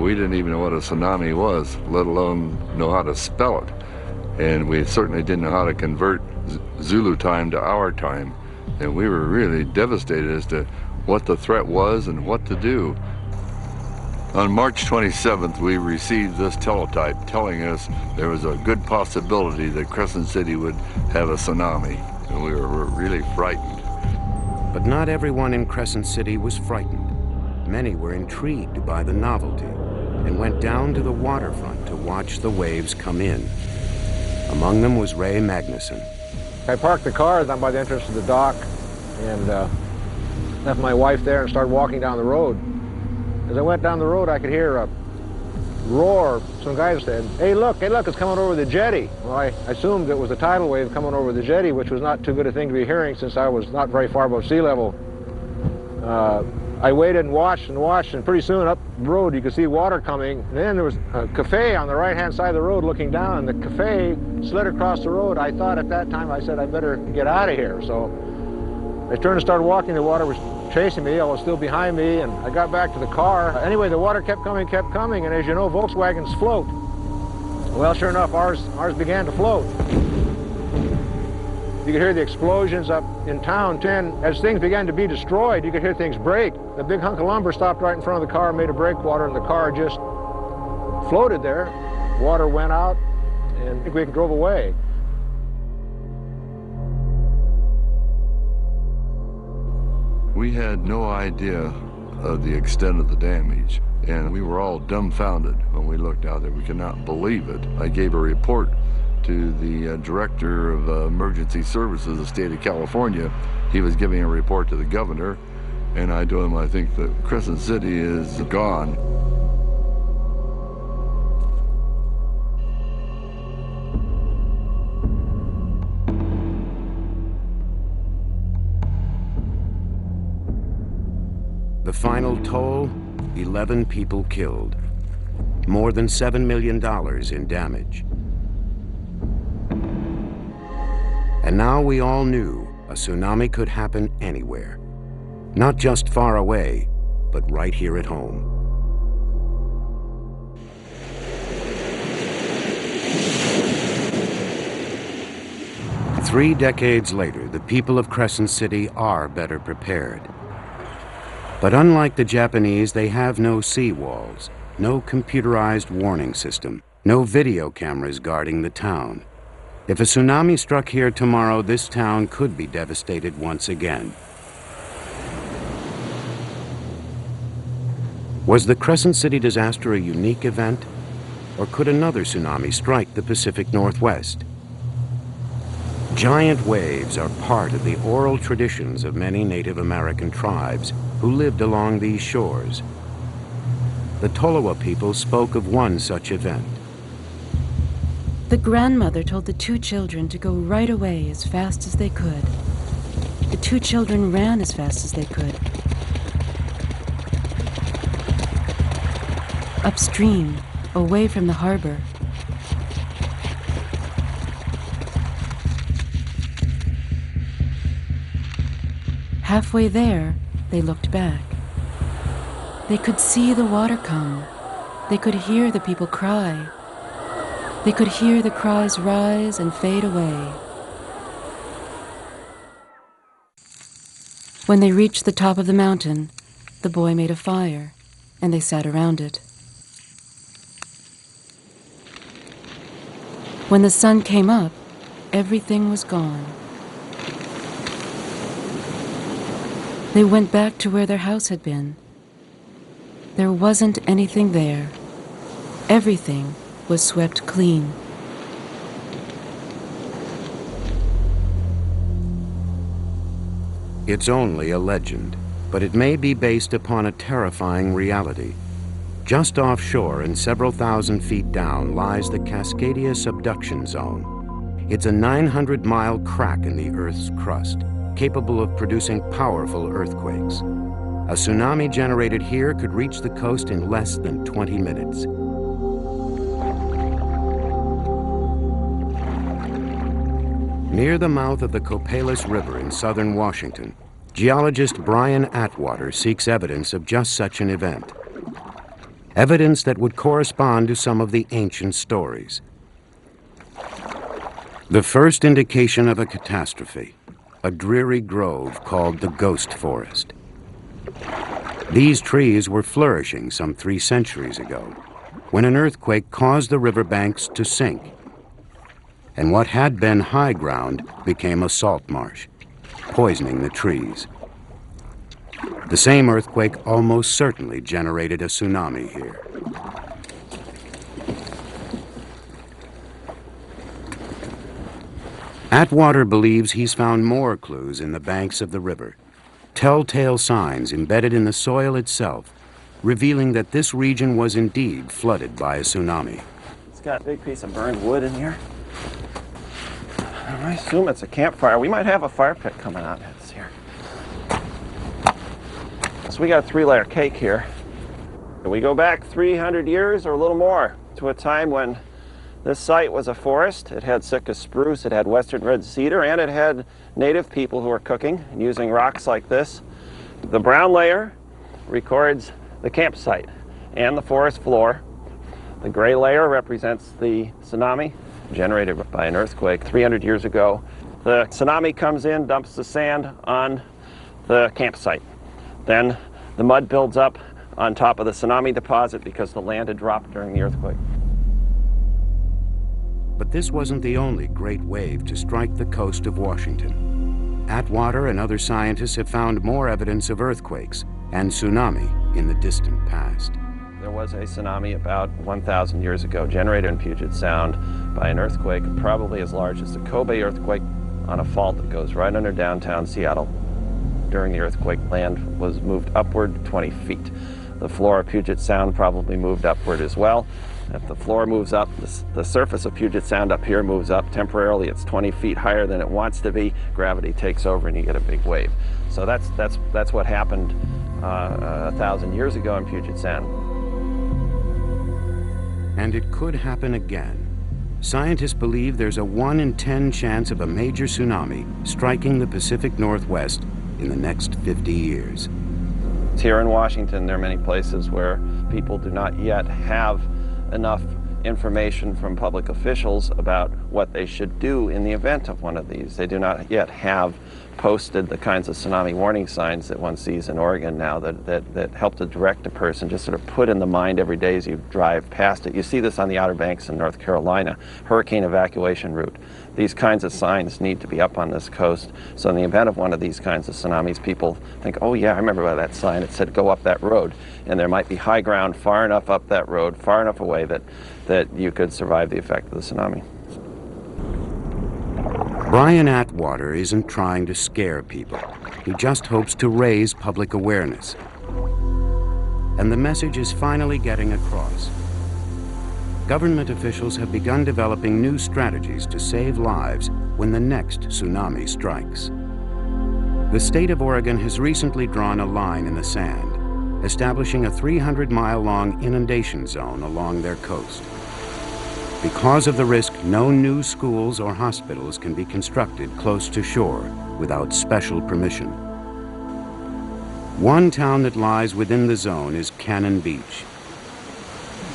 we didn't even know what a tsunami was, let alone know how to spell it. And we certainly didn't know how to convert Zulu time to our time. And we were really devastated as to what the threat was and what to do. On March 27th, we received this teletype telling us there was a good possibility that Crescent City would have a tsunami. And we were really frightened. But not everyone in Crescent City was frightened. Many were intrigued by the novelty and went down to the waterfront to watch the waves come in. Among them was Ray Magnuson. I parked the car down by the entrance to the dock and left my wife there and started walking down the road. As I went down the road, I could hear a roar. Some guys said, hey, look, it's coming over the jetty. Well, I assumed it was a tidal wave coming over the jetty, which was not too good a thing to be hearing since I was not very far above sea level. I waited and watched, and pretty soon up the road you could see water coming. And then there was a cafe on the right-hand side of the road looking down. The cafe slid across the road. I thought at that time, I said, I better get out of here. So I turned and started walking. The water was chasing me. I was still behind me, and I got back to the car. Anyway, the water kept coming, and as you know, Volkswagens float. Well, sure enough, ours began to float. You could hear the explosions up in town. As things began to be destroyed, you could hear things break. The big hunk of lumber stopped right in front of the car, made a breakwater, and the car just floated there. Water went out, and we drove away. We had no idea of the extent of the damage, and we were all dumbfounded when we looked out there. We could not believe it. I gave a report to the director of emergency services of the state of California. He was giving a report to the governor, and I told him I think that Crescent City is gone. The final toll, 11 people killed. More than $7 million in damage. And now we all knew a tsunami could happen anywhere. Not just far away, but right here at home. Three decades later, the people of Crescent City are better prepared. But unlike the Japanese, they have no seawalls, no computerized warning system, no video cameras guarding the town. If a tsunami struck here tomorrow, this town could be devastated once again. Was the Crescent City disaster a unique event? Or could another tsunami strike the Pacific Northwest? Giant waves are part of the oral traditions of many Native American tribes who lived along these shores. The Tolowa people spoke of one such event. The grandmother told the two children to go right away as fast as they could. The two children ran as fast as they could. Upstream, away from the harbor. Halfway there, they looked back. They could see the water come. They could hear the people cry. They could hear the cries rise and fade away. When they reached the top of the mountain, the boy made a fire, and they sat around it. When the sun came up, everything was gone. They went back to where their house had been. There wasn't anything there. Everything was swept clean. It's only a legend, but it may be based upon a terrifying reality. Just offshore and several thousand feet down lies the Cascadia Subduction Zone. It's a 900-mile crack in the Earth's crust, capable of producing powerful earthquakes. A tsunami generated here could reach the coast in less than 20 minutes. Near the mouth of the Copalis River in southern Washington, geologist Brian Atwater seeks evidence of just such an event. evidence that would correspond to some of the ancient stories. The first indication of a catastrophe, a dreary grove called the Ghost Forest. These trees were flourishing some 3 centuries ago, when an earthquake caused the riverbanks to sink, and what had been high ground became a salt marsh, poisoning the trees. The same earthquake almost certainly generated a tsunami here. Atwater believes he's found more clues in the banks of the river, telltale signs embedded in the soil itself, revealing that this region was indeed flooded by a tsunami. It's got a big piece of burned wood in here. I assume it's a campfire. We might have a fire pit coming out of this here. So we got a 3-layer cake here. And we go back 300 years or a little more to a time when this site was a forest. It had Sitka spruce, it had western red cedar, and it had native people who were cooking and using rocks like this. The brown layer records the campsite and the forest floor. The gray layer represents the tsunami generated by an earthquake 300 years ago. The tsunami comes in, dumps the sand on the campsite. Then the mud builds up on top of the tsunami deposit because the land had dropped during the earthquake. But this wasn't the only great wave to strike the coast of Washington. Atwater and other scientists have found more evidence of earthquakes and tsunami in the distant past. There was a tsunami about 1,000 years ago, generated in Puget Sound by an earthquake probably as large as the Kobe earthquake on a fault that goes right under downtown Seattle. During the earthquake, land was moved upward 20 feet. The floor of Puget Sound probably moved upward as well. If the floor moves up, the surface of Puget Sound up here moves up temporarily. It's 20 feet higher than it wants to be. Gravity takes over and you get a big wave. So that's what happened 1,000 years ago in Puget Sound. And it could happen again. Scientists believe there's a 1 in 10 chance of a major tsunami striking the Pacific Northwest in the next 50 years. Here in Washington, there are many places where people do not yet have enough information from public officials about what they should do in the event of one of these. They do not yet have posted the kinds of tsunami warning signs that one sees in Oregon now that help to direct a person, just sort of put in the mind every day as you drive past it. You see this on the Outer Banks in North Carolina, hurricane evacuation route. These kinds of signs need to be up on this coast, so in the event of one of these kinds of tsunamis, people think, oh yeah, I remember about that sign, it said go up that road, and there might be high ground far enough up that road, far enough away that you could survive the effect of the tsunami. Brian Atwater isn't trying to scare people. He just hopes to raise public awareness. And the message is finally getting across. Government officials have begun developing new strategies to save lives when the next tsunami strikes. The state of Oregon has recently drawn a line in the sand, establishing a 300-mile-long inundation zone along their coast. Because of the risk, no new schools or hospitals can be constructed close to shore without special permission. One town that lies within the zone is Cannon Beach.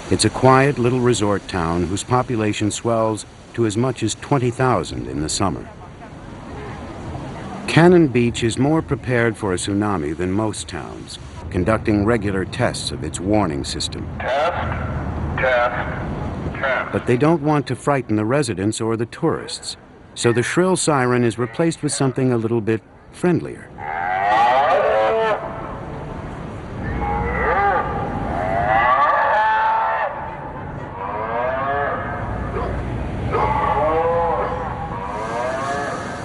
It's a quiet little resort town whose population swells to as much as 20,000 in the summer. Cannon Beach is more prepared for a tsunami than most towns, conducting regular tests of its warning system. Test. But they don't want to frighten the residents or the tourists, so the shrill siren is replaced with something a little bit friendlier.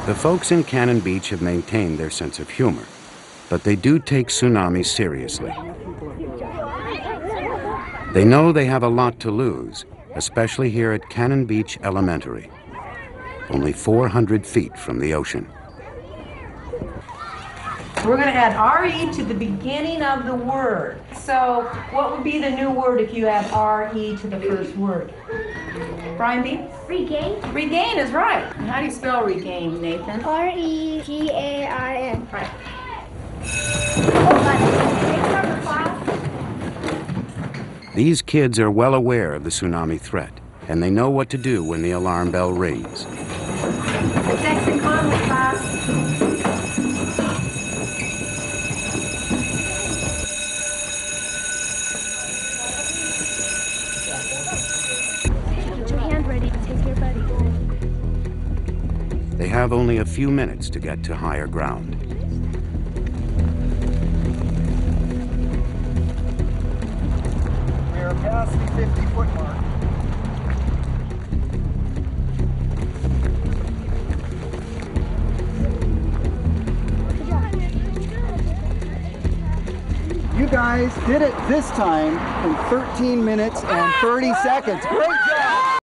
The folks in Cannon Beach have maintained their sense of humor, but they do take tsunamis seriously. They know they have a lot to lose, especially here at Cannon Beach Elementary, only 400 feet from the ocean. We're going to add RE to the beginning of the word. So what would be the new word if you add RE to the first word? Brian B? Regain. Regain is right. And how do you spell regain, Nathan? R-E-G-A-I-N. Right. These kids are well aware of the tsunami threat, and they know what to do when the alarm bell rings. Jackson Conley class. Get your hand ready to take your buddy. They have only a few minutes to get to higher ground. We are past the 50-foot mark. You guys did it this time in 13 minutes and 30 seconds. Great job!